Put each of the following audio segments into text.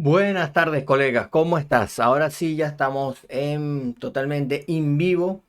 Buenas tardes, colegas. ¿Cómo estás? Ahora sí, ya estamos totalmente en vivo.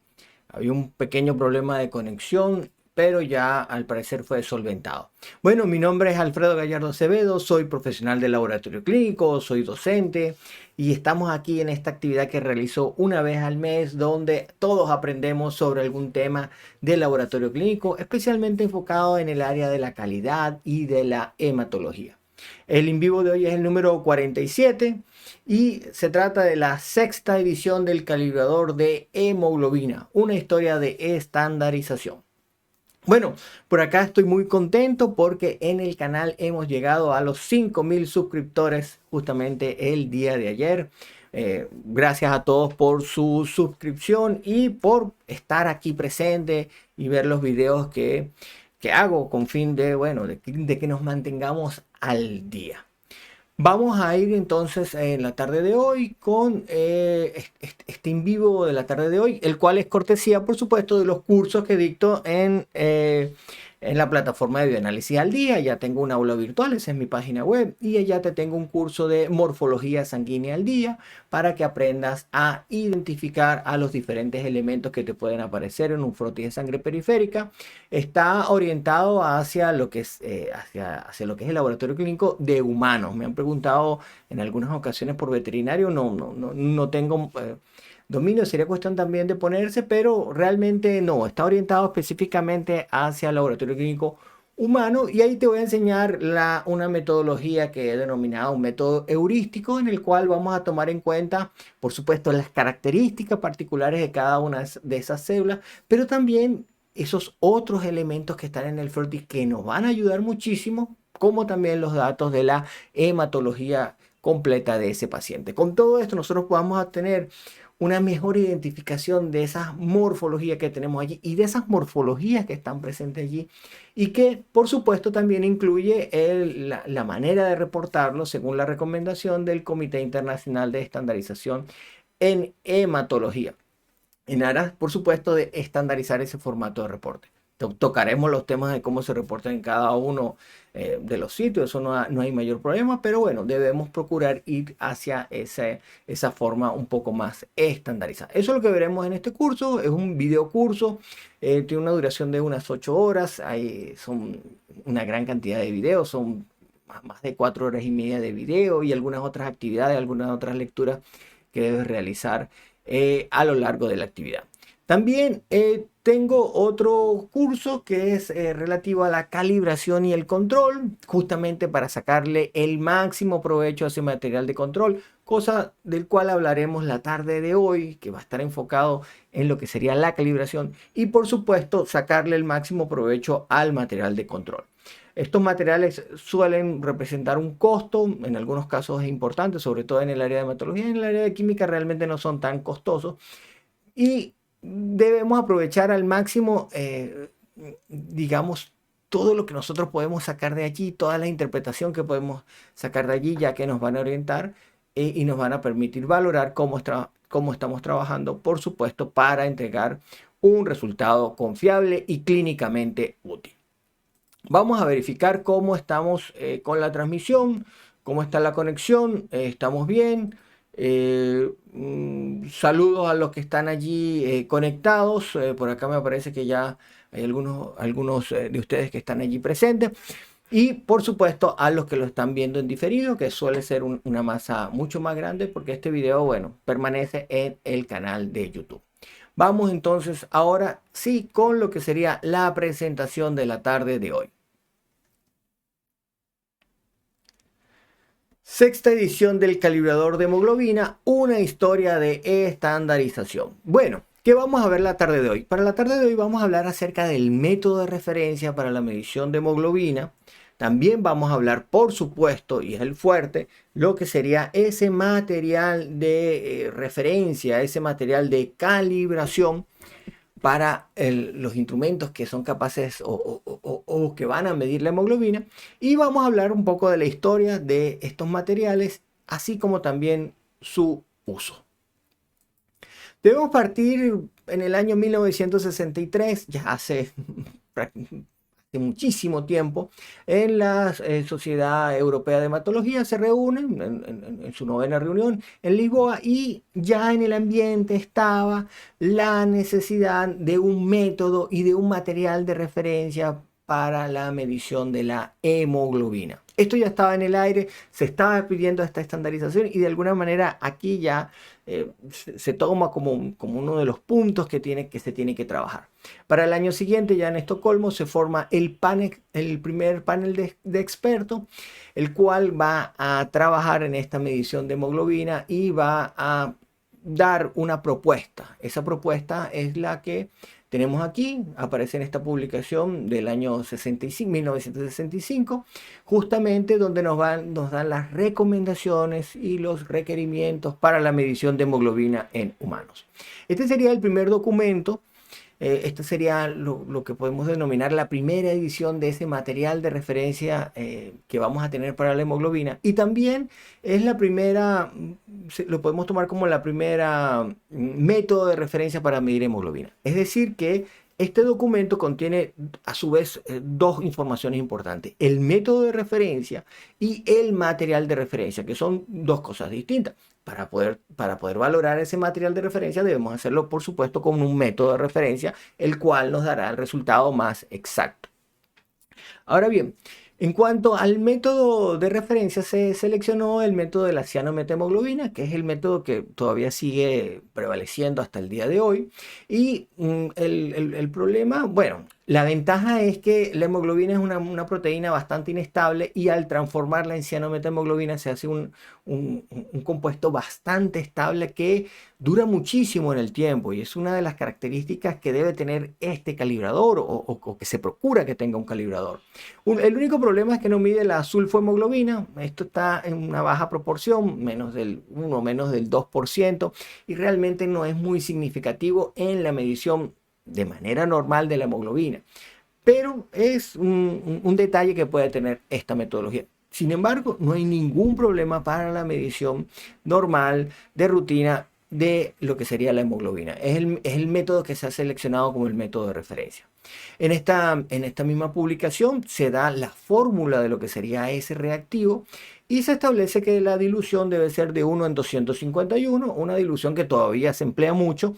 Había un pequeño problema de conexión, pero ya al parecer fue solventado. Bueno, mi nombre es Alfredo Gallardo Acevedo, soy profesional de laboratorio clínico, soy docente y estamos aquí en esta actividad que realizo una vez al mes donde todos aprendemos sobre algún tema del laboratorio clínico, especialmente enfocado en el área de la calidad y de la hematología. El en vivo de hoy es el número 47 y se trata de la sexta edición del calibrador de hemoglobina, una historia de estandarización. Bueno, por acá estoy muy contento porque en el canal hemos llegado a los 5.000 suscriptores justamente el día de ayer. Gracias a todos por su suscripción y por estar aquí presente y ver los videos que hago con fin de, bueno, de que nos mantengamos al día. Vamos a ir entonces en la tarde de hoy con este en vivo de la tarde de hoy, el cual es cortesía, por supuesto, de los cursos que dicto en la plataforma de Bioanálisis al Día. Ya tengo un aula virtual, esa es mi página web, y allá te tengo un curso de morfología sanguínea al día para que aprendas a identificar a los diferentes elementos que te pueden aparecer en un frotis de sangre periférica. Está orientado hacia lo que es, hacia lo que es el laboratorio clínico de humanos. Me han preguntado en algunas ocasiones por veterinario, no tengo dominio, sería cuestión también de ponerse, pero realmente no, está orientado específicamente hacia el laboratorio clínico humano y ahí te voy a enseñar una metodología que he denominado un método heurístico en el cual vamos a tomar en cuenta, por supuesto, las características particulares de cada una de esas células, pero también esos otros elementos que están en el frotis que nos van a ayudar muchísimo, como también los datos de la hematología completa de ese paciente. Con todo esto nosotros vamos a tener una mejor identificación de esas morfologías que tenemos allí y de esas morfologías que están presentes allí y que por supuesto también incluye la manera de reportarlo según la recomendación del Comité Internacional de Estandarización en Hematología en aras, por supuesto, de estandarizar ese formato de reporte. Tocaremos los temas de cómo se reporta en cada uno de los sitios, eso no hay mayor problema, pero bueno, debemos procurar ir hacia esa forma un poco más estandarizada. Eso es lo que veremos en este curso, es un video curso, tiene una duración de unas 8 horas, son una gran cantidad de videos, son más de 4 horas y media de video y algunas otras actividades, algunas otras lecturas que debes realizar a lo largo de la actividad. También tengo otro curso que es relativo a la calibración y el control, justamente para sacarle el máximo provecho a ese material de control, cosa del cual hablaremos la tarde de hoy, que va a estar enfocado en lo que sería la calibración y por supuesto sacarle el máximo provecho al material de control. Estos materiales suelen representar un costo, en algunos casos es importante, sobre todo en el área de hematología, en el área de química realmente no son tan costosos y debemos aprovechar al máximo, digamos, todo lo que nosotros podemos sacar de allí, toda la interpretación que podemos sacar de allí, ya que nos van a orientar y nos van a permitir valorar cómo estamos trabajando, por supuesto, para entregar un resultado confiable y clínicamente útil. Vamos a verificar cómo estamos con la transmisión, cómo está la conexión, estamos bien. Saludos a los que están allí conectados. Por acá me parece que ya hay algunos de ustedes que están allí presentes. Y por supuesto a los que lo están viendo en diferido, que suele ser una masa mucho más grande porque este video, bueno, permanece en el canal de YouTube. Vamos entonces ahora sí con lo que sería la presentación de la tarde de hoy. Sexta edición del calibrador de hemoglobina, una historia de estandarización. Bueno, ¿qué vamos a ver la tarde de hoy? Para la tarde de hoy vamos a hablar acerca del método de referencia para la medición de hemoglobina. También vamos a hablar, por supuesto, y es el fuerte, lo que sería ese material de referencia, ese material de calibración para los instrumentos que son capaces o que van a medir la hemoglobina y vamos a hablar un poco de la historia de estos materiales, así como también su uso. Debemos partir en el año 1963, ya hace muchísimo tiempo, en la Sociedad Europea de Hematología, se reúnen en su novena reunión en Lisboa, y ya en el ambiente estaba la necesidad de un método y de un material de referencia para la medición de la hemoglobina. Esto ya estaba en el aire, se estaba pidiendo esta estandarización, y de alguna manera aquí ya se toma como uno de los puntos que se tiene que trabajar. Para el año siguiente, ya en Estocolmo, se forma el primer panel de expertos, el cual va a trabajar en esta medición de hemoglobina y va a dar una propuesta. Esa propuesta es la que tenemos aquí, aparece en esta publicación del año 1965, justamente donde nos dan las recomendaciones y los requerimientos para la medición de hemoglobina en humanos. Este sería el primer documento. Este sería lo que podemos denominar la primera edición de ese material de referencia que vamos a tener para la hemoglobina. Y también es la primera, lo podemos tomar como la primera método de referencia para medir hemoglobina. Es decir, que este documento contiene a su vez dos informaciones importantes: el método de referencia y el material de referencia, que son dos cosas distintas. Para poder valorar ese material de referencia, debemos hacerlo, por supuesto, con un método de referencia, el cual nos dará el resultado más exacto. Ahora bien, en cuanto al método de referencia, se seleccionó el método de la cianomethemoglobina, que es el método que todavía sigue prevaleciendo hasta el día de hoy. Y el problema, bueno, la ventaja es que la hemoglobina es una proteína bastante inestable, y al transformarla en cianomethemoglobina se hace un compuesto bastante estable que dura muchísimo en el tiempo, y es una de las características que debe tener este calibrador, o que se procura que tenga un calibrador. El único problema es que no mide la sulfohemoglobina. Esto está en una baja proporción, menos del 1, menos del 2%, y realmente no es muy significativo en la medición de manera normal de la hemoglobina, pero es un detalle que puede tener esta metodología. Sin embargo, no hay ningún problema para la medición normal de rutina de lo que sería la hemoglobina. Es el método que se ha seleccionado como el método de referencia. En esta misma publicación se da la fórmula de lo que sería ese reactivo, y se establece que la dilución debe ser de 1 en 251, una dilución que todavía se emplea mucho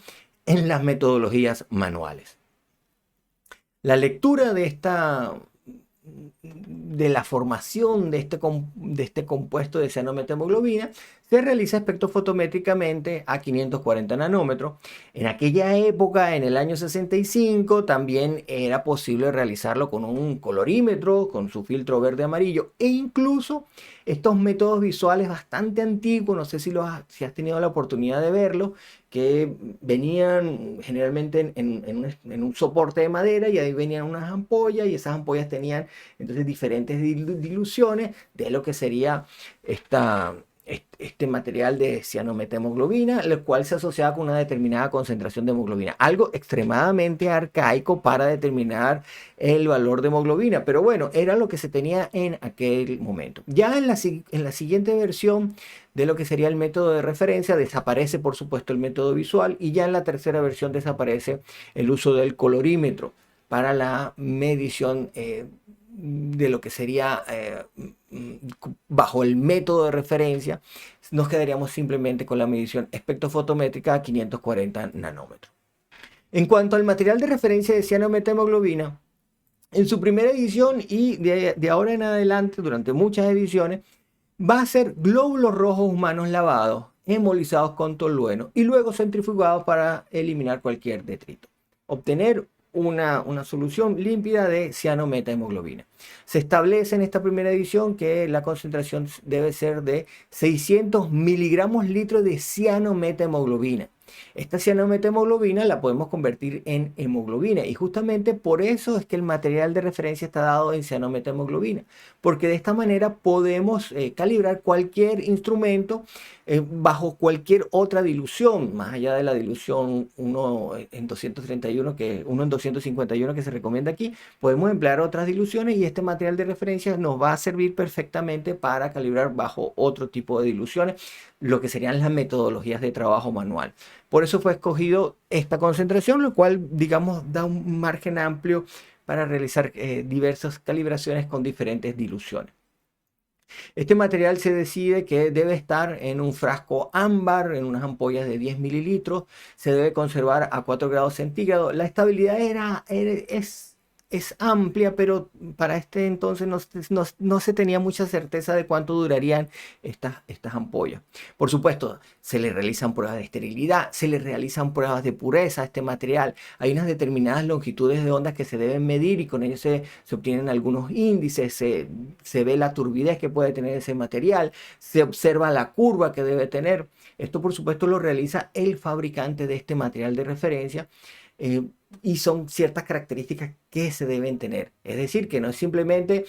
en las metodologías manuales. La lectura de la formación de este compuesto de cianomethemoglobina se realiza espectrofotométricamente a 540 nanómetros. En aquella época, en el año 65, también era posible realizarlo con un colorímetro, con su filtro verde amarillo, e incluso estos métodos visuales bastante antiguos, no sé si has tenido la oportunidad de verlo, que venían generalmente en un soporte de madera, y ahí venían unas ampollas, y esas ampollas tenían entonces diferentes diluciones de lo que sería este material de cianomethemoglobina, el cual se asociaba con una determinada concentración de hemoglobina. Algo extremadamente arcaico para determinar el valor de hemoglobina, pero bueno, era lo que se tenía en aquel momento. Ya en la siguiente versión de lo que sería el método de referencia, desaparece por supuesto el método visual, y ya en la tercera versión desaparece el uso del colorímetro para la medición de lo que sería bajo el método de referencia. Nos quedaríamos simplemente con la medición espectrofotométrica a 540 nanómetros. En cuanto al material de referencia de cianomethemoglobina, en su primera edición y de ahora en adelante, durante muchas ediciones, va a ser glóbulos rojos humanos lavados, hemolizados con tolueno y luego centrifugados para eliminar cualquier detrito. Obtener una solución límpida de cianomethemoglobina. Se establece en esta primera edición que la concentración debe ser de 600 miligramos litros de cianomethemoglobina. Esta cianomethemoglobina la podemos convertir en hemoglobina, y justamente por eso es que el material de referencia está dado en cianomethemoglobina, porque de esta manera podemos calibrar cualquier instrumento bajo cualquier otra dilución, más allá de la dilusión 1 en 231, 1 en 251 que se recomienda aquí. Podemos emplear otras diluciones, y este material de referencia nos va a servir perfectamente para calibrar bajo otro tipo de diluciones, lo que serían las metodologías de trabajo manual. Por eso fue escogido esta concentración, lo cual, digamos, da un margen amplio para realizar diversas calibraciones con diferentes diluciones. Este material se decide que debe estar en un frasco ámbar, en unas ampollas de 10 mililitros, se debe conservar a 4 grados centígrados. La estabilidad es amplia, pero para este entonces no se tenía mucha certeza de cuánto durarían estas ampollas. Por supuesto, se le realizan pruebas de esterilidad, se le realizan pruebas de pureza a este material. Hay unas determinadas longitudes de ondas que se deben medir y con ello se obtienen algunos índices, se ve la turbidez que puede tener ese material, se observa la curva que debe tener. Esto, por supuesto, lo realiza el fabricante de este material de referencia. Y son ciertas características que se deben tener. Es decir, que no es simplemente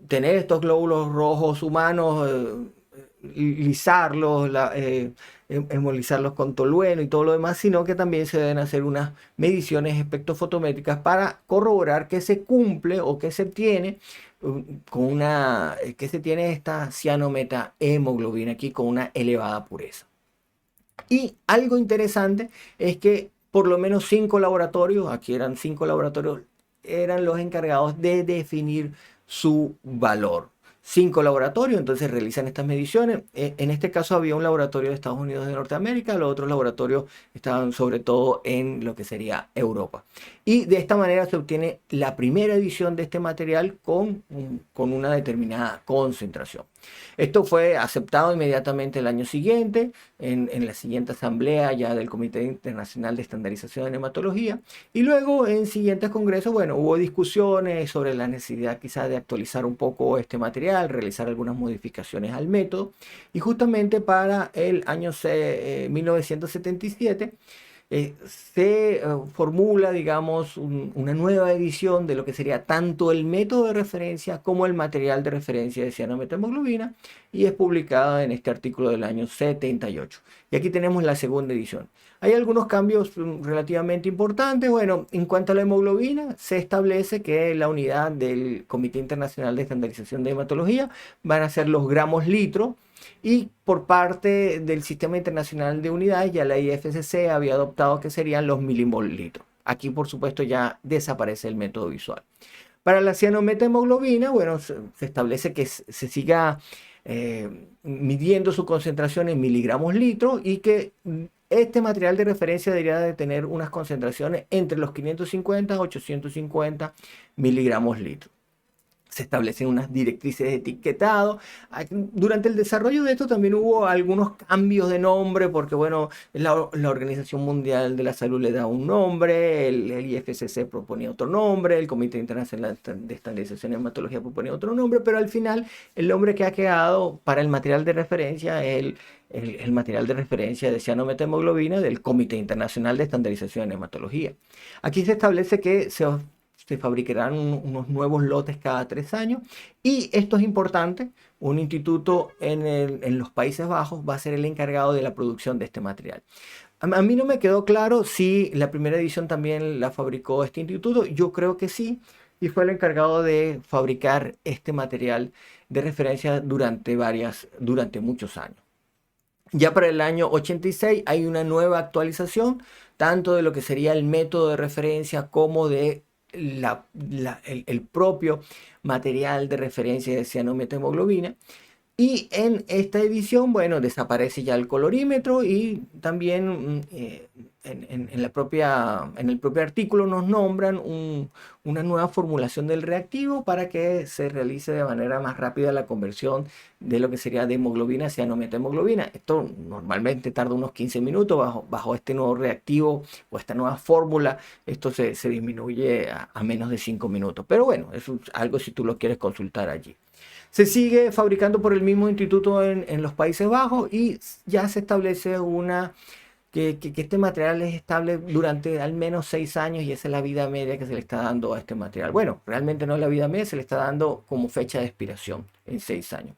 tener estos glóbulos rojos humanos, lisarlos, hemolizarlos con tolueno y todo lo demás, sino que también se deben hacer unas mediciones espectrofotométricas para corroborar que se cumple o que se tiene que se tiene esta cianometahemoglobina aquí con una elevada pureza. Y algo interesante es que por lo menos 5 laboratorios, aquí eran 5 laboratorios, eran los encargados de definir su valor. 5 laboratorios, entonces realizan estas mediciones. En este caso había un laboratorio de Estados Unidos de Norteamérica, los otros laboratorios estaban sobre todo en lo que sería Europa. Y de esta manera se obtiene la primera edición de este material con una determinada concentración. Esto fue aceptado inmediatamente el año siguiente, en la siguiente asamblea ya del Comité Internacional de Estandarización en Hematología. Y luego en siguientes congresos, bueno, hubo discusiones sobre la necesidad quizás de actualizar un poco este material, realizar algunas modificaciones al método. Y justamente para el año 1977, se formula, digamos, una nueva edición de lo que sería tanto el método de referencia como el material de referencia de cianomethemoglobina y es publicada en este artículo del año 78. Y aquí tenemos la segunda edición. Hay algunos cambios relativamente importantes. Bueno, en cuanto a la hemoglobina, se establece que la unidad del Comité Internacional de Estandarización de Hematología van a ser los gramos litro. Y por parte del Sistema Internacional de Unidades, ya la IFSC había adoptado que serían los milimol litro. Aquí, por supuesto, ya desaparece el método visual. Para la cianomethemoglobina, bueno, se establece que se siga midiendo su concentración en miligramos litro y que este material de referencia debería de tener unas concentraciones entre los 550 a 850 miligramos litro. Se establecen unas directrices de etiquetado. Durante el desarrollo de esto también hubo algunos cambios de nombre, porque bueno, la Organización Mundial de la Salud le da un nombre, el IFSC proponía otro nombre, el Comité Internacional de Estandarización en Hematología proponía otro nombre, pero al final el nombre que ha quedado para el material de referencia es el material de referencia de cianomethemoglobina del Comité Internacional de Estandarización en Hematología. Aquí se establece que se fabricarán unos nuevos lotes cada 3 años. Y esto es importante, un instituto en los Países Bajos va a ser el encargado de la producción de este material. A mí no me quedó claro si la primera edición también la fabricó este instituto. Yo creo que sí. Y fue el encargado de fabricar este material de referencia durante muchos años. Ya para el año 86 hay una nueva actualización, tanto de lo que sería el método de referencia como de el propio material de referencia de cianomethemoglobina. Y en esta edición, bueno, desaparece ya el colorímetro y también en el propio artículo nos nombran una nueva formulación del reactivo para que se realice de manera más rápida la conversión de lo que sería de hemoglobina a cianomethemoglobina. Esto normalmente tarda unos 15 minutos bajo este nuevo reactivo o esta nueva fórmula. Esto se disminuye a menos de 5 minutos. Pero bueno, eso es algo si tú lo quieres consultar allí. Se sigue fabricando por el mismo instituto en los Países Bajos y ya se establece que este material es estable durante al menos 6 años y esa es la vida media que se le está dando a este material. Bueno, realmente no es la vida media, se le está dando como fecha de expiración en 6 años.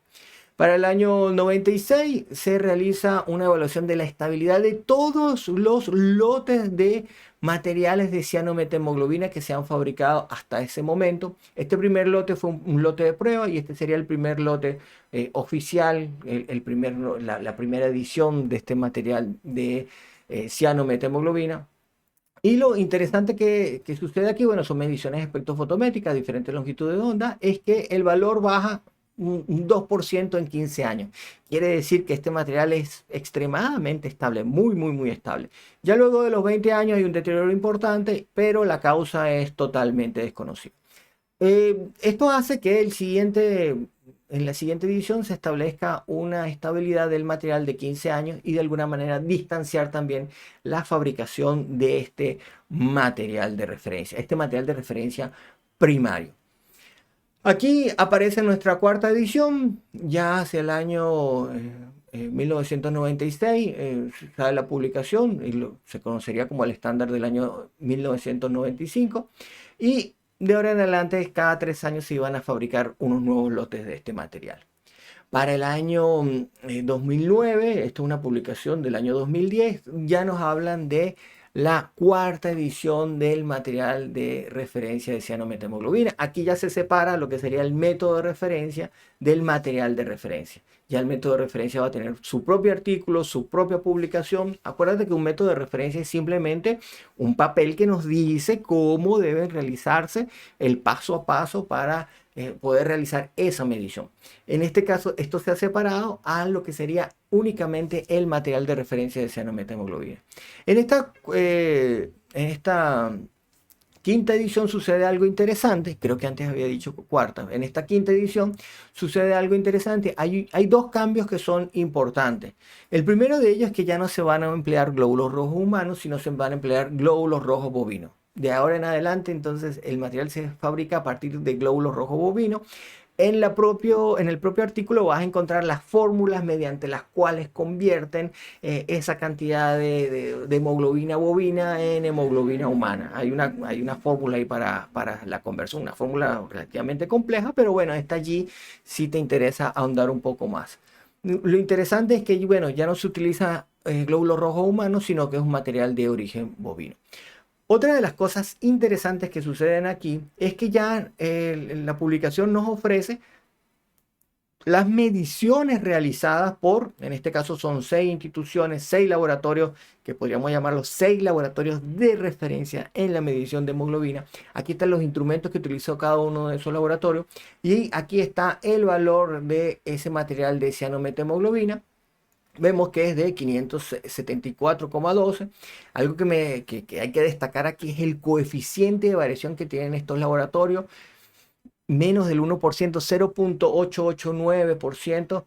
Para el año 96 se realiza una evaluación de la estabilidad de todos los lotes de materiales de cianomethemoglobina que se han fabricado hasta ese momento. Este primer lote fue un lote de prueba y este sería el primer lote oficial, la primera edición de este material de cianomethemoglobina. Y lo interesante que sucede aquí, bueno, son mediciones espectrofotométricas, diferentes longitudes de onda, es que el valor baja un 2% en 15 años. Quiere decir que este material es extremadamente estable, muy, muy, muy estable. Ya luego de los 20 años hay un deterioro importante, pero la causa es totalmente desconocida. Esto hace que en la siguiente edición se establezca una estabilidad del material de 15 años y de alguna manera distanciar también la fabricación de este material de referencia primario. Aquí aparece nuestra cuarta edición, ya hacia el año 1996, sale la publicación y se conocería como el estándar del año 1995. Y de ahora en adelante, cada 3 años se iban a fabricar unos nuevos lotes de este material. Para el año 2009, esto es una publicación del año 2010, ya nos hablan de la cuarta edición del material de referencia de cianomethemoglobina. Aquí ya se separa lo que sería el método de referencia del material de referencia. Ya el método de referencia va a tener su propio artículo, su propia publicación. Acuérdate que un método de referencia es simplemente un papel que nos dice cómo deben realizarse el paso a paso para poder realizar esa medición. En este caso, esto se ha separado a lo que sería únicamente el material de referencia de cianomethemoglobina. En esta quinta edición sucede algo interesante, creo que antes había dicho cuarta, en esta quinta edición sucede algo interesante, hay dos cambios que son importantes. El primero de ellos es que ya no se van a emplear glóbulos rojos humanos, sino se van a emplear glóbulos rojos bovinos. De ahora en adelante, entonces, el material se fabrica a partir de glóbulos rojos bovinos. En el propio artículo vas a encontrar las fórmulas mediante las cuales convierten esa cantidad de hemoglobina bovina en hemoglobina humana. Hay una fórmula ahí para la conversión, una fórmula relativamente compleja, pero bueno, está allí si te interesa ahondar un poco más. Lo interesante es que, bueno, ya no se utiliza glóbulos rojos humanos, sino que es un material de origen bovino. Otra de las cosas interesantes que suceden aquí es que ya la publicación nos ofrece las mediciones realizadas por, en este caso son 6 instituciones, 6 laboratorios, que podríamos llamarlos 6 laboratorios de referencia en la medición de hemoglobina. Aquí están los instrumentos que utilizó cada uno de esos laboratorios y aquí está el valor de ese material de cianomethemoglobina. Vemos que es de 574,12. Algo que hay que destacar aquí es el coeficiente de variación que tienen estos laboratorios. Menos del 1%, 0,889%,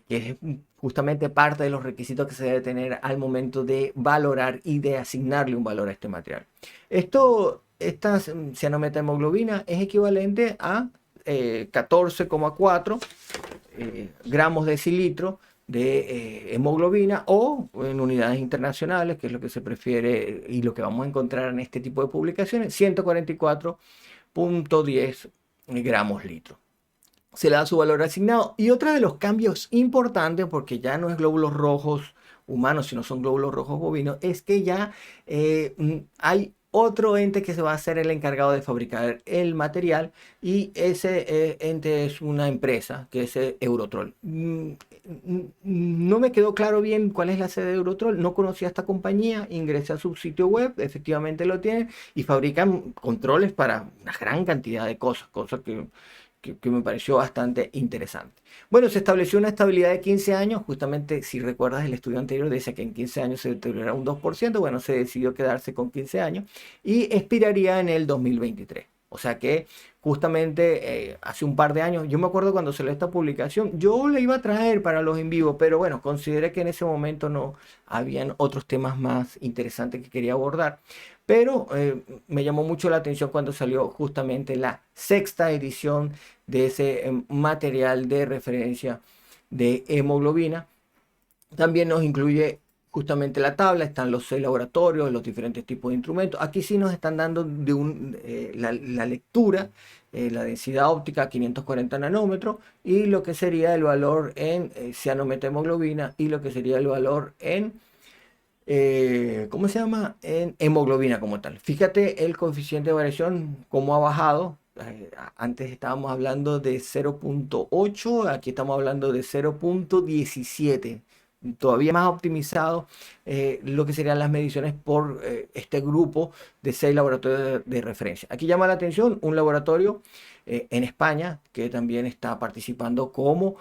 que es justamente parte de los requisitos que se debe tener al momento de valorar y de asignarle un valor a este material. Esta cianomethemoglobina es equivalente a 14,4 gramos decilitro de hemoglobina o en unidades internacionales, que es lo que se prefiere y lo que vamos a encontrar en este tipo de publicaciones, 144,10 gramos litro. Se le da su valor asignado. Y otro de los cambios importantes, porque ya no es glóbulos rojos humanos, sino son glóbulos rojos bovinos, es que ya hay otro ente que se va a ser el encargado de fabricar el material y ese ente es una empresa que es Eurotrol. No me quedó claro bien cuál es la sede de Eurotrol, no conocía esta compañía, ingresé a su sitio web, efectivamente lo tienen y fabrican controles para una gran cantidad de cosas que me pareció bastante interesante. Bueno, se estableció una estabilidad de 15 años, justamente si recuerdas el estudio anterior decía que en 15 años se deteriorará un 2%, bueno, se decidió quedarse con 15 años y expiraría en el 2023. O sea que justamente hace un par de años, yo me acuerdo cuando salió esta publicación, yo le iba a traer para los en vivo, pero bueno, consideré que en ese momento no habían otros temas más interesantes que quería abordar. Pero me llamó mucho la atención cuando salió justamente la sexta edición de ese material de referencia de hemoglobina. También nos incluye justamente la tabla, están los 6 laboratorios, los diferentes tipos de instrumentos. Aquí sí nos están dando la lectura, la densidad óptica 540 nanómetros y lo que sería el valor en cianomethemoglobina y lo que sería el valor en ¿cómo se llama? En hemoglobina como tal. Fíjate el coeficiente de variación, cómo ha bajado. Antes estábamos hablando de 0,8, aquí estamos hablando de 0,17. todavía más optimizado lo que serían las mediciones por este grupo de 6 laboratorios de referencia. Aquí llama la atención un laboratorio en España que también está participando como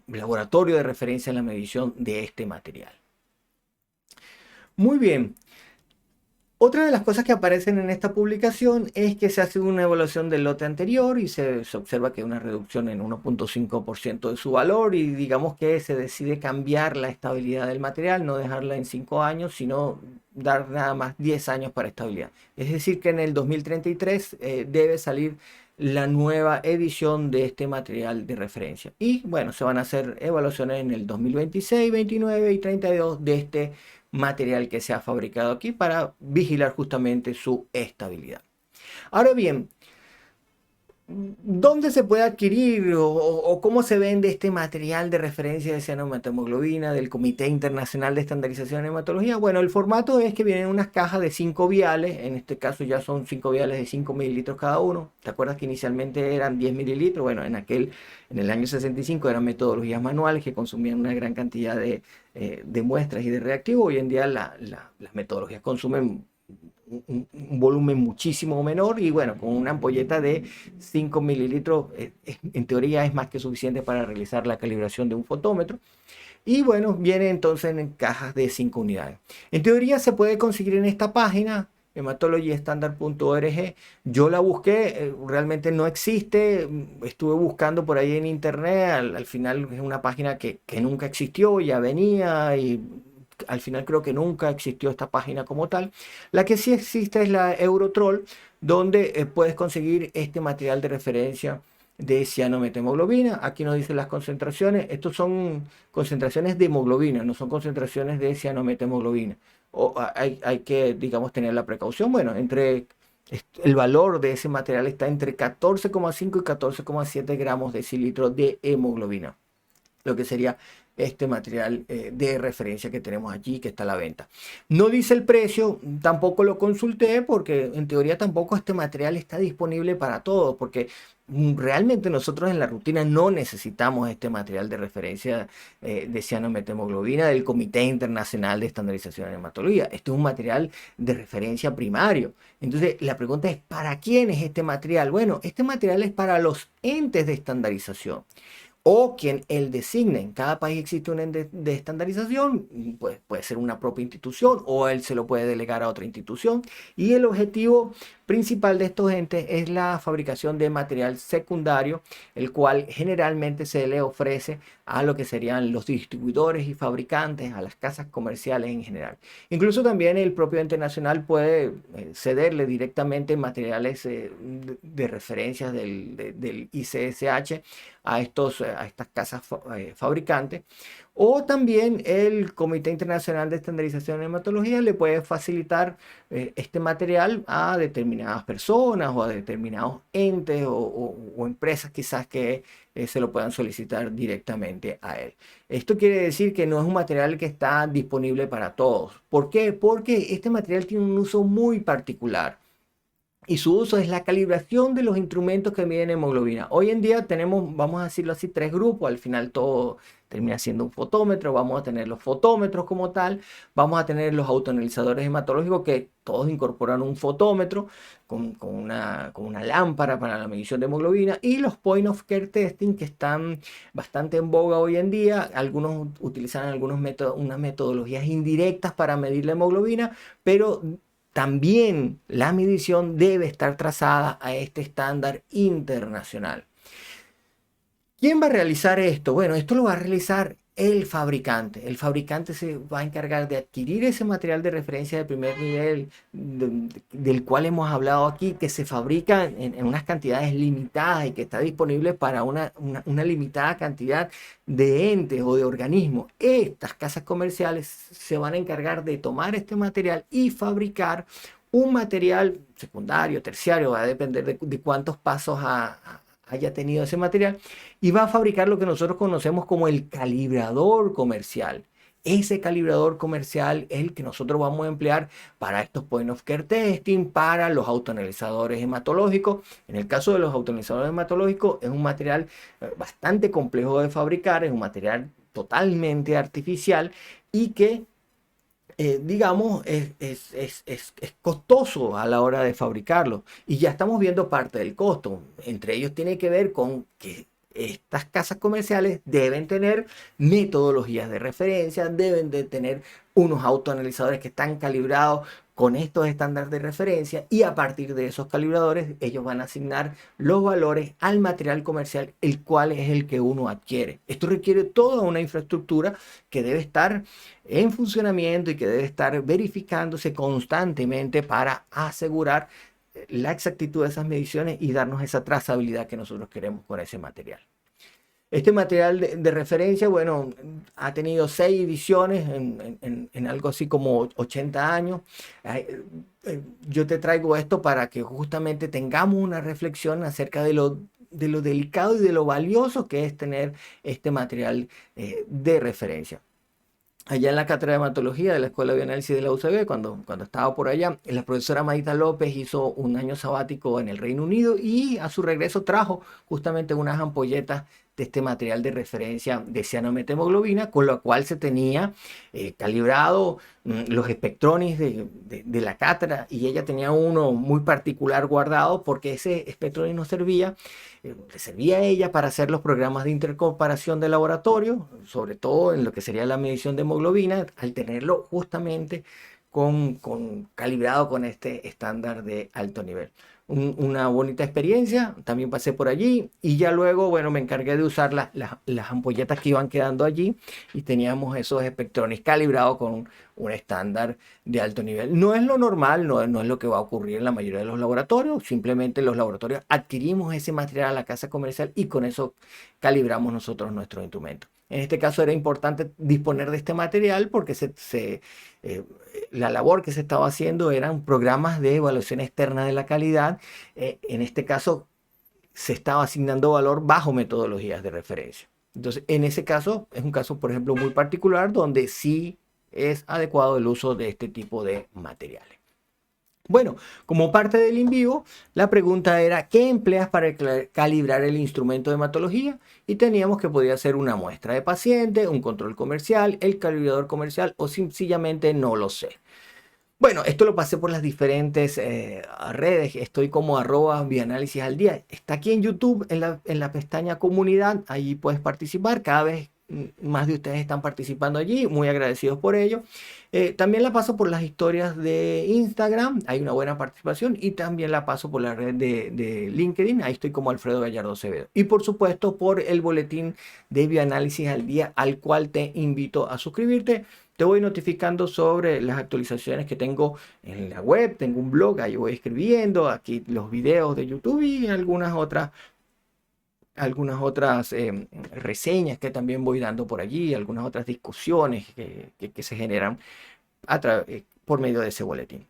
laboratorio de referencia en la medición de este material. Muy bien. Otra de las cosas que aparecen en esta publicación es que se hace una evaluación del lote anterior y se observa que hay una reducción en 1.5% de su valor, y digamos que se decide cambiar la estabilidad del material, no dejarla en 5 años, sino dar nada más 10 años para estabilidad. Es decir, que en el 2033 debe salir la nueva edición de este material de referencia. Y bueno, se van a hacer evaluaciones en el 2026, 29 y 32 de este material que se ha fabricado aquí para vigilar justamente su estabilidad. Ahora bien, ¿dónde se puede adquirir o cómo se vende este material de referencia de cianomethemoglobina del Comité Internacional de Estandarización en Hematología? Bueno, el formato es que vienen unas cajas de 5 viales, en este caso ya son 5 viales de 5 mililitros cada uno. ¿Te acuerdas que inicialmente eran 10 mililitros? Bueno, en el año 65 eran metodologías manuales que consumían una gran cantidad de muestras y de reactivos. Hoy en día las metodologías consumen un volumen muchísimo menor, y bueno, con una ampolleta de 5 mililitros en teoría es más que suficiente para realizar la calibración de un fotómetro. Y bueno, viene entonces en cajas de 5 unidades. En teoría se puede conseguir en esta página hematologystandard.org. Yo la busqué, realmente no existe. Estuve buscando por ahí en internet, al final es una página que nunca existió, ya venía, y al final creo que nunca existió esta página como tal. La que sí existe es la Eurotroll, donde puedes conseguir este material de referencia de cianomethemoglobina. Aquí nos dicen las concentraciones. Estos son concentraciones de hemoglobina, no son concentraciones de cianomethemoglobina. Hay que, digamos, tener la precaución. Bueno, el valor de ese material está entre 14,5 y 14,7 gramos de cilitro de hemoglobina, lo que sería este material de referencia que tenemos allí, que está a la venta. No dice el precio, tampoco lo consulté, porque en teoría tampoco este material está disponible para todos, porque realmente nosotros en la rutina no necesitamos este material de referencia de cianomethemoglobina del Comité Internacional de Estandarización en Hematología. Este es un material de referencia primario. Entonces la pregunta es, ¿para quién es este material? Bueno, este material es para los entes de estandarización o quien él designe. En cada país existe un ente de estandarización, pues puede ser una propia institución o él se lo puede delegar a otra institución. Y el objetivo principal de estos entes es la fabricación de material secundario, el cual generalmente se le ofrece a lo que serían los distribuidores y fabricantes, a las casas comerciales en general. Incluso también el propio ente nacional puede cederle directamente materiales de referencias del ICSH a estas casas fabricantes, o también el Comité Internacional de Estandarización en Hematología le puede facilitar este material a determinadas personas o a determinados entes o empresas quizás que se lo puedan solicitar directamente a él. Esto quiere decir que no es un material que está disponible para todos. ¿Por qué? Porque este material tiene un uso muy particular. Y su uso es la calibración de los instrumentos que miden hemoglobina. Hoy en día tenemos, vamos a decirlo así, 3 grupos. Al final todo termina siendo un fotómetro. Vamos a tener los fotómetros como tal. Vamos a tener los autoanalizadores hematológicos, que todos incorporan un fotómetro con una lámpara para la medición de hemoglobina. Y los point of care testing, que están bastante en boga hoy en día. Algunos utilizan unas metodologías indirectas para medir la hemoglobina, pero también la medición debe estar trazada a este estándar internacional. ¿Quién va a realizar esto? Bueno, esto lo va a realizar el fabricante. El fabricante se va a encargar de adquirir ese material de referencia de primer nivel del cual hemos hablado aquí, que se fabrica en unas cantidades limitadas y que está disponible para una limitada cantidad de entes o de organismos. Estas casas comerciales se van a encargar de tomar este material y fabricar un material secundario, terciario, va a depender de cuántos pasos haya tenido ese material, y va a fabricar lo que nosotros conocemos como el calibrador comercial. Ese calibrador comercial es el que nosotros vamos a emplear para estos point of care testing, para los autoanalizadores hematológicos. En el caso de los autoanalizadores hematológicos es un material bastante complejo de fabricar, es un material totalmente artificial y que digamos, es costoso a la hora de fabricarlo. Y ya estamos viendo parte del costo. Entre ellos tiene que ver con que estas casas comerciales deben tener metodologías de referencia, deben de tener unos autoanalizadores que están calibrados con estos estándares de referencia y a partir de esos calibradores ellos van a asignar los valores al material comercial, el cual es el que uno adquiere. Esto requiere toda una infraestructura que debe estar en funcionamiento y que debe estar verificándose constantemente para asegurar la exactitud de esas mediciones y darnos esa trazabilidad que nosotros queremos con ese material. Este material de referencia, bueno, ha tenido 6 ediciones en algo así como 80 años. Yo te traigo esto para que justamente tengamos una reflexión acerca de lo delicado y de lo valioso que es tener este material de referencia. Allá en la cátedra de hematología de la Escuela de Bioanálisis de la UCB, cuando estaba por allá, la profesora Maita López hizo un año sabático en el Reino Unido y a su regreso trajo justamente unas ampolletas de este material de referencia de cianomethemoglobina, con lo cual se tenía calibrado los espectrones de la cátedra y ella tenía uno muy particular guardado porque ese espectronis no servía. Le servía a ella para hacer los programas de intercomparación de laboratorio, sobre todo en lo que sería la medición de hemoglobina, al tenerlo justamente calibrado con este estándar de alto nivel. Una bonita experiencia, también pasé por allí y ya luego, bueno, me encargué de usar las ampolletas que iban quedando allí y teníamos esos espectrones calibrados con un estándar de alto nivel. No es lo normal, no es lo que va a ocurrir en la mayoría de los laboratorios, simplemente los laboratorios adquirimos ese material a la casa comercial y con eso calibramos nosotros nuestros instrumentos. En este caso era importante disponer de este material porque la labor que se estaba haciendo eran programas de evaluación externa de la calidad. En este caso se estaba asignando valor bajo metodologías de referencia. Entonces, en ese caso, es un caso, por ejemplo, muy particular donde sí es adecuado el uso de este tipo de materiales. Bueno, como parte del in vivo, la pregunta era ¿qué empleas para calibrar el instrumento de hematología? Y teníamos que podía ser una muestra de paciente, un control comercial, el calibrador comercial o sencillamente no lo sé. Bueno, esto lo pasé por las diferentes redes. Estoy como @bioanalisisaldía. Está aquí en YouTube, en la pestaña comunidad. Allí puedes participar. Cada vez más de ustedes están participando allí. Muy agradecidos por ello. También la paso por las historias de Instagram. Hay una buena participación. Y también la paso por la red de LinkedIn. Ahí estoy como Alfredo Gallardo Acevedo. Y por supuesto por el boletín de Bioanálisis al Día, al cual te invito a suscribirte. Te voy notificando sobre las actualizaciones que tengo en la web. Tengo un blog, ahí voy escribiendo. Aquí los videos de YouTube y algunas otras reseñas que también voy dando por allí. Algunas otras discusiones que se generan por medio de ese boletín.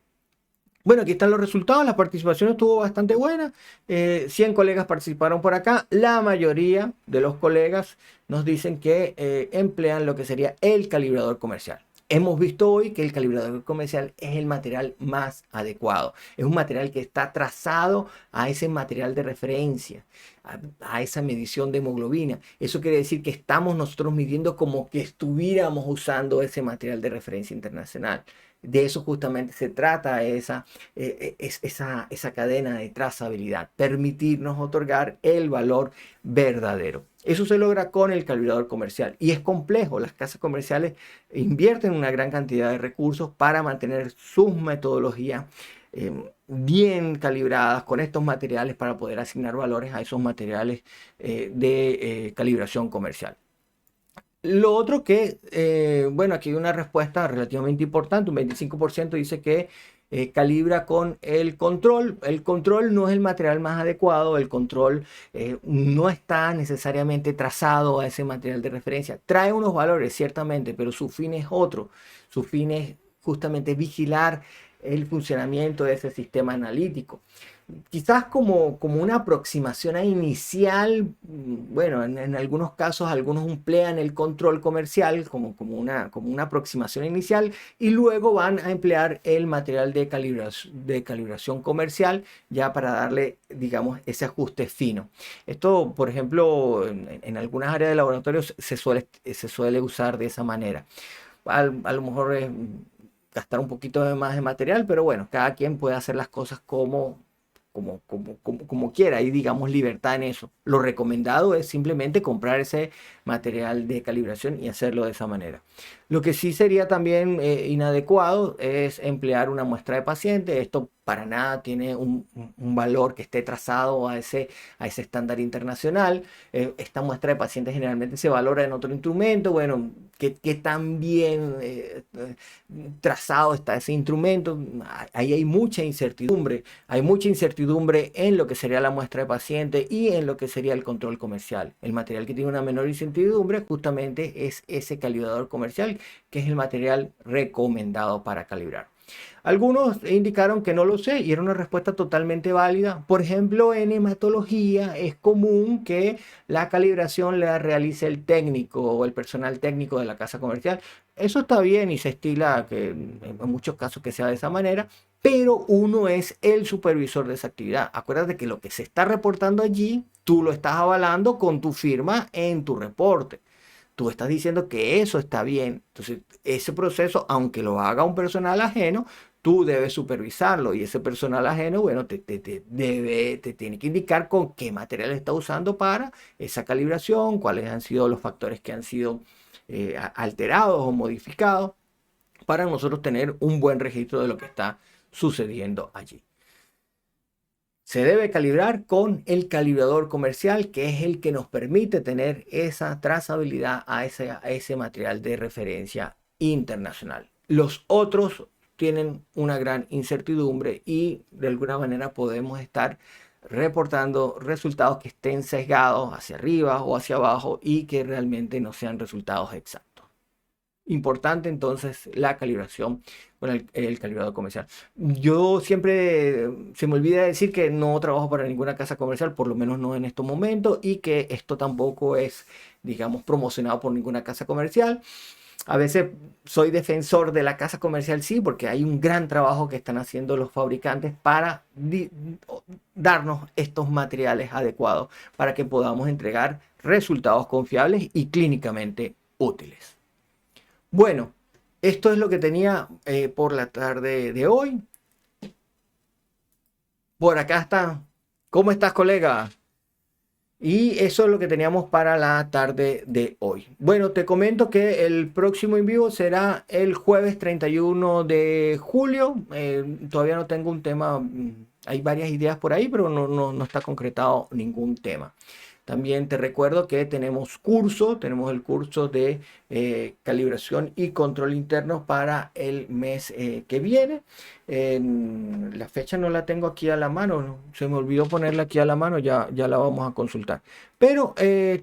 Bueno, aquí están los resultados. La participación estuvo bastante buena. 100 colegas participaron por acá. La mayoría de los colegas nos dicen que emplean lo que sería el calibrador comercial. Hemos visto hoy que el calibrador comercial es el material más adecuado. Es un material que está trazado a ese material de referencia, a esa medición de hemoglobina. Eso quiere decir que estamos nosotros midiendo como que estuviéramos usando ese material de referencia internacional. De eso justamente se trata esa cadena de trazabilidad, permitirnos otorgar el valor verdadero. Eso se logra con el calibrador comercial y es complejo. Las casas comerciales invierten una gran cantidad de recursos para mantener sus metodologías bien calibradas con estos materiales para poder asignar valores a esos materiales de calibración comercial. Lo otro bueno, aquí hay una respuesta relativamente importante, un 25% dice que calibra con el control. El control no es el material más adecuado, el control no está necesariamente trazado a ese material de referencia. Trae unos valores, ciertamente, pero su fin es otro. Su fin es justamente vigilar el funcionamiento de ese sistema analítico. Quizás como una aproximación inicial, bueno, en algunos casos algunos emplean el control comercial como una aproximación inicial y luego van a emplear el material de calibración comercial ya para darle, digamos, ese ajuste fino. Esto, por ejemplo, en algunas áreas de laboratorios se suele usar de esa manera. A lo mejor es gastar un poquito más de material, pero bueno, cada quien puede hacer las cosas como quiera y digamos libertad en eso. Lo recomendado es simplemente comprar ese material de calibración y hacerlo de esa manera. Lo que sí sería también inadecuado es emplear una muestra de paciente. Esto para nada tiene un valor que esté trazado a ese estándar internacional. Esta muestra de paciente generalmente se valora en otro instrumento. Bueno, ¿qué tan bien trazado está ese instrumento? Ahí hay mucha incertidumbre. Hay mucha incertidumbre en lo que sería la muestra de paciente y en lo que sería el control comercial. El material que tiene una menor incertidumbre justamente es ese calibrador comercial, que es el material recomendado para calibrar. Algunos indicaron que no lo sé y era una respuesta totalmente válida. Por ejemplo, en hematología es común que la calibración la realice el técnico o el personal técnico de la casa comercial. Eso está bien y se estila que en muchos casos que sea de esa manera, pero uno es el supervisor de esa actividad. Acuérdate que lo que se está reportando allí, tú lo estás avalando con tu firma en tu reporte. Tú estás diciendo que eso está bien. Entonces, ese proceso, aunque lo haga un personal ajeno, tú debes supervisarlo. Y ese personal ajeno, bueno, te tiene que indicar con qué material está usando para esa calibración, cuáles han sido los factores que han sido alterados o modificados, para nosotros tener un buen registro de lo que está sucediendo allí. Se debe calibrar con el calibrador comercial, que es el que nos permite tener esa trazabilidad a ese material de referencia internacional. Los otros tienen una gran incertidumbre y de alguna manera podemos estar reportando resultados que estén sesgados hacia arriba o hacia abajo y que realmente no sean resultados exactos. Importante entonces la calibración con el calibrador comercial. Yo siempre se me olvida decir que no trabajo para ninguna casa comercial, por lo menos no en estos momentos, y que esto tampoco es, digamos, promocionado por ninguna casa comercial. A veces soy defensor de la casa comercial, sí, porque hay un gran trabajo que están haciendo los fabricantes para darnos estos materiales adecuados para que podamos entregar resultados confiables y clínicamente útiles. Bueno, esto es lo que tenía por la tarde de hoy. Por acá está. ¿Cómo estás, colega? Y eso es lo que teníamos para la tarde de hoy. Bueno, te comento que el próximo en vivo será el jueves 31 de julio. Todavía no tengo un tema. Hay varias ideas por ahí, pero no está concretado ningún tema. También te recuerdo que tenemos el curso de calibración y control interno para el mes que viene. La fecha no la tengo aquí a la mano, ¿no? Se me olvidó ponerla aquí a la mano, ya la vamos a consultar. Pero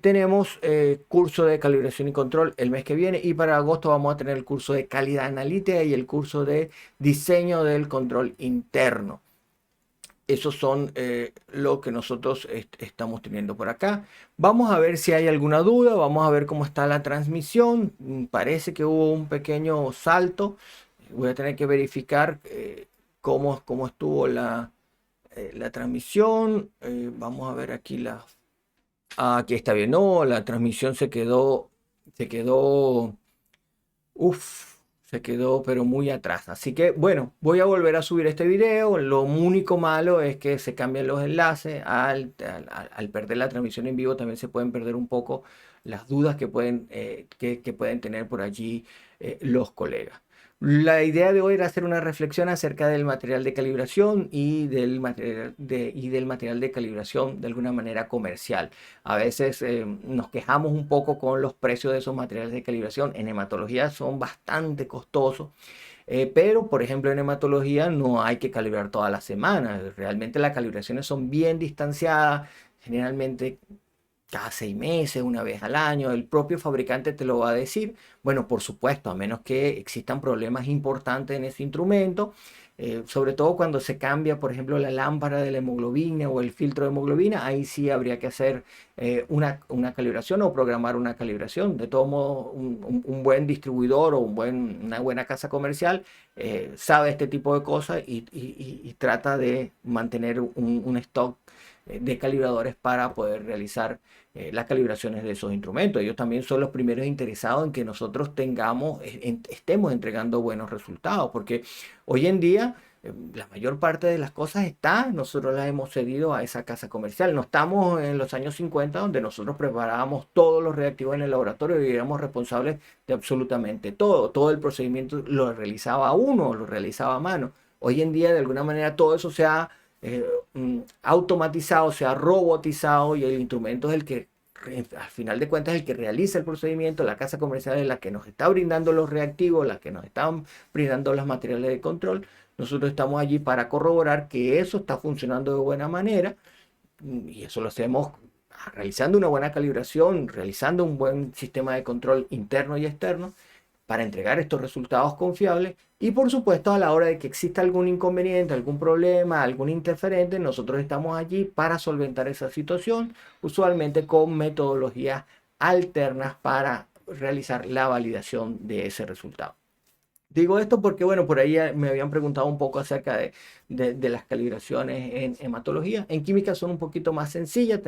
tenemos curso de calibración y control el mes que viene y para agosto vamos a tener el curso de calidad analítica y el curso de diseño del control interno. Esos son lo que nosotros estamos teniendo por acá. Vamos a ver si hay alguna duda. Vamos a ver cómo está la transmisión. Parece que hubo un pequeño salto. Voy a tener que verificar cómo estuvo la transmisión. Vamos a ver aquí aquí está bien. No, la transmisión se quedó pero muy atrás. Así que bueno, voy a volver a subir este video. Lo único malo es que se cambian los enlaces. Al perder la transmisión en vivo también se pueden perder un poco las dudas que pueden tener por allí los colegas. La idea de hoy era hacer una reflexión acerca del material de calibración y del material de calibración de alguna manera comercial. A veces nos quejamos un poco con los precios de esos materiales de calibración. En hematología son bastante costosos. Pero, por ejemplo, en hematología no hay que calibrar todas las semanas. Realmente las calibraciones son bien distanciadas. Generalmente cada 6 meses, una vez al año, el propio fabricante te lo va a decir. Bueno, por supuesto, a menos que existan problemas importantes en ese instrumento, sobre todo cuando se cambia, por ejemplo, la lámpara de la hemoglobina o el filtro de hemoglobina, ahí sí habría que hacer una calibración o programar una calibración. De todo modo, un buen distribuidor o una buena casa comercial sabe este tipo de cosas y trata de mantener un stock de calibradores para poder realizar las calibraciones de esos instrumentos. Ellos también son los primeros interesados en que nosotros estemos entregando buenos resultados, porque hoy en día la mayor parte de las cosas nosotros las hemos cedido a esa casa comercial. No estamos en los años 50 donde nosotros preparábamos todos los reactivos en el laboratorio y éramos responsables de absolutamente todo. Todo el procedimiento lo realizaba uno, lo realizaba a mano. Hoy en día, de alguna manera, todo eso se ha automatizado, se ha robotizado y el instrumento es el que, al final de cuentas, es el que realiza el procedimiento. La casa comercial es la que nos está brindando los reactivos, la que nos están brindando los materiales de control. Nosotros estamos allí para corroborar que eso está funcionando de buena manera y eso lo hacemos realizando una buena calibración, realizando un buen sistema de control interno y externo para entregar estos resultados confiables y por supuesto a la hora de que exista algún inconveniente, algún problema, algún interferente, nosotros estamos allí para solventar esa situación, usualmente con metodologías alternas para realizar la validación de ese resultado. Digo esto porque, bueno, por ahí me habían preguntado un poco acerca de las calibraciones en hematología. En química son un poquito más sencillas.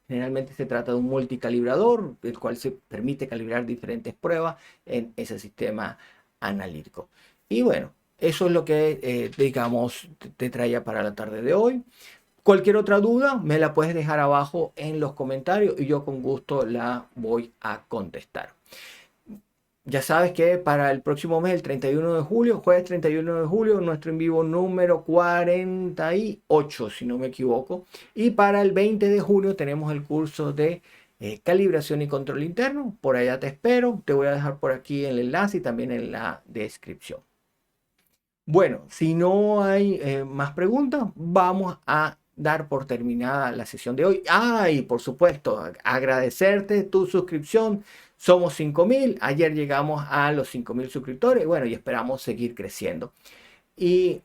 Generalmente se trata de un multicalibrador, el cual se permite calibrar diferentes pruebas en ese sistema analítico. Y bueno, eso es lo que, digamos, te traía para la tarde de hoy. Cualquier otra duda me la puedes dejar abajo en los comentarios y yo con gusto la voy a contestar. Ya sabes que para el próximo mes, el 31 de julio, jueves 31 de julio, nuestro en vivo número 48, si no me equivoco. Y para el 20 de junio tenemos el curso de calibración y control interno. Por allá te espero. Te voy a dejar por aquí el enlace y también en la descripción. Bueno, si no hay más preguntas, vamos a dar por terminada la sesión de hoy. Y por supuesto, agradecerte tu suscripción. Somos 5.000. Ayer llegamos a los 5.000 suscriptores. Bueno, y esperamos seguir creciendo. Y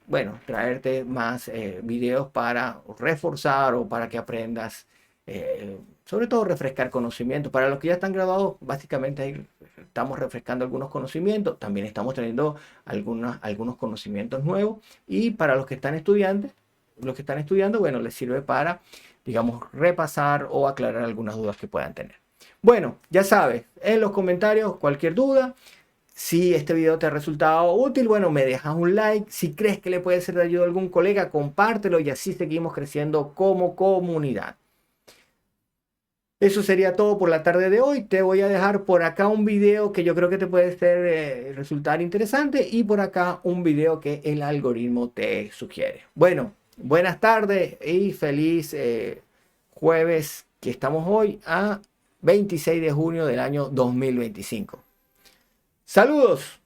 bueno, traerte más videos para reforzar o para que aprendas, sobre todo refrescar conocimientos. Para los que ya están graduados, básicamente ahí estamos refrescando algunos conocimientos. También estamos teniendo algunos conocimientos nuevos. Y para los que están estudiando, bueno, les sirve para, digamos, repasar o aclarar algunas dudas que puedan tener. Bueno, ya sabes, en los comentarios cualquier duda. Si este video te ha resultado útil, bueno, me dejas un like. Si crees que le puede ser de ayuda a algún colega, compártelo y así seguimos creciendo como comunidad. Eso sería todo por la tarde de hoy. Te voy a dejar por acá un video que yo creo que te puede resultar interesante y por acá un video que el algoritmo te sugiere. Bueno, buenas tardes y feliz jueves, que estamos hoy a 26 de junio del año 2025. Saludos.